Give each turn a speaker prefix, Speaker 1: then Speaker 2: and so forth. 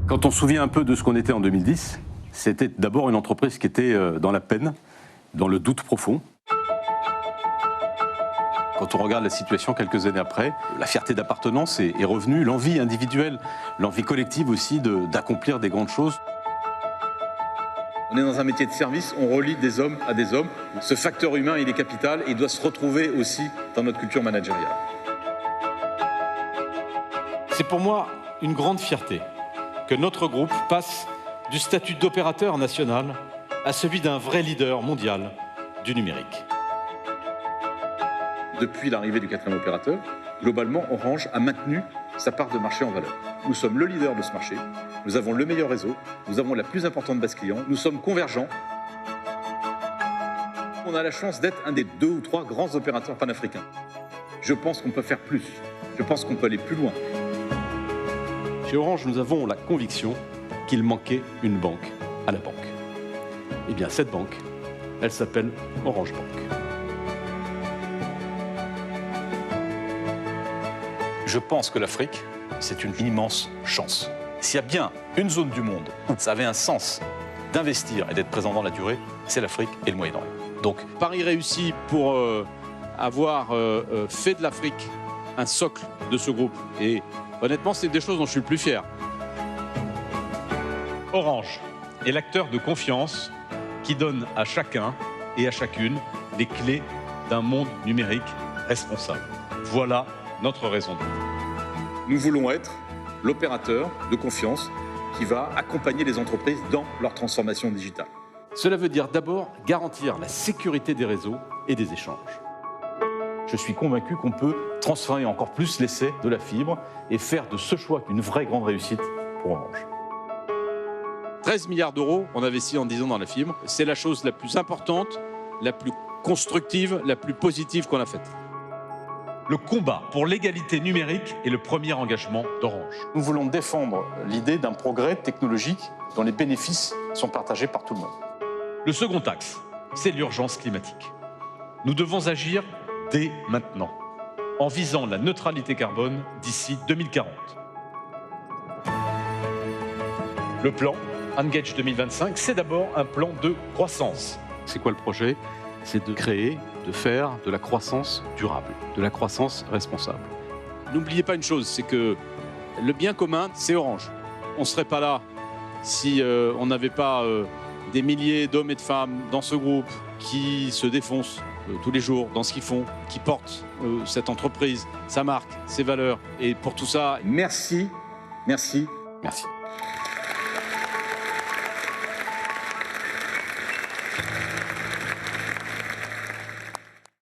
Speaker 1: Quand on se souvient un peu de ce qu'on était en 2010, c'était d'abord une entreprise qui était dans la peine, dans le doute profond. Quand on regarde la situation quelques années après, la fierté d'appartenance est revenue, l'envie individuelle, l'envie collective aussi d'accomplir des grandes choses.
Speaker 2: On est dans un métier de service, on relie des hommes à des hommes. Ce facteur humain, il est capital et il doit se retrouver aussi dans notre culture managériale.
Speaker 3: C'est pour moi une grande fierté que notre groupe passe du statut d'opérateur national à celui d'un vrai leader mondial du numérique.
Speaker 2: Depuis l'arrivée du 4e opérateur, globalement, Orange a maintenu sa part de marché en valeur. Nous sommes le leader de ce marché, nous avons le meilleur réseau, nous avons la plus importante base client, nous sommes convergents. On a la chance d'être un des 2 ou 3 grands opérateurs panafricains. Je pense qu'on peut faire plus, je pense qu'on peut aller plus loin.
Speaker 1: Chez Orange, nous avons la conviction qu'il manquait une banque à la banque. Eh bien, cette banque, elle s'appelle Orange Bank.
Speaker 4: Je pense que l'Afrique, c'est une immense chance. S'il y a bien une zone du monde où ça avait un sens d'investir et d'être présent dans la durée, c'est l'Afrique et le Moyen-Orient.
Speaker 3: Donc, Paris réussit pour avoir fait de l'Afrique un socle de ce groupe. Et honnêtement, c'est des choses dont je suis le plus fier. Orange est l'acteur de confiance qui donne à chacun et à chacune les clés d'un monde numérique responsable. Voilà notre raison d'être.
Speaker 2: Nous voulons être l'opérateur de confiance qui va accompagner les entreprises dans leur transformation digitale.
Speaker 1: Cela veut dire d'abord garantir la sécurité des réseaux et des échanges. Je suis convaincu qu'on peut transformer encore plus l'essai de la fibre et faire de ce choix une vraie grande réussite pour Orange. 13 milliards d'euros, on investit en 10 ans dans la fibre. C'est la chose la plus importante, la plus constructive, la plus positive qu'on a faite.
Speaker 3: Le combat pour l'égalité numérique est le premier engagement d'Orange.
Speaker 4: Nous voulons défendre l'idée d'un progrès technologique dont les bénéfices sont partagés par tout le monde.
Speaker 3: Le second axe, c'est l'urgence climatique. Nous devons agir dès maintenant, en visant la neutralité carbone d'ici 2040. Le plan Engage 2025, c'est d'abord un plan de croissance.
Speaker 1: C'est quoi le projet ? C'est de créer, de faire de la croissance durable, de la croissance responsable. N'oubliez pas une chose, c'est que le bien commun, c'est Orange. On ne serait pas là si on n'avait pas des milliers d'hommes et de femmes dans ce groupe qui se défoncent tous les jours dans ce qu'ils font, qui portent cette entreprise, sa marque, ses valeurs. Et pour tout ça,
Speaker 2: merci, merci.
Speaker 1: Merci.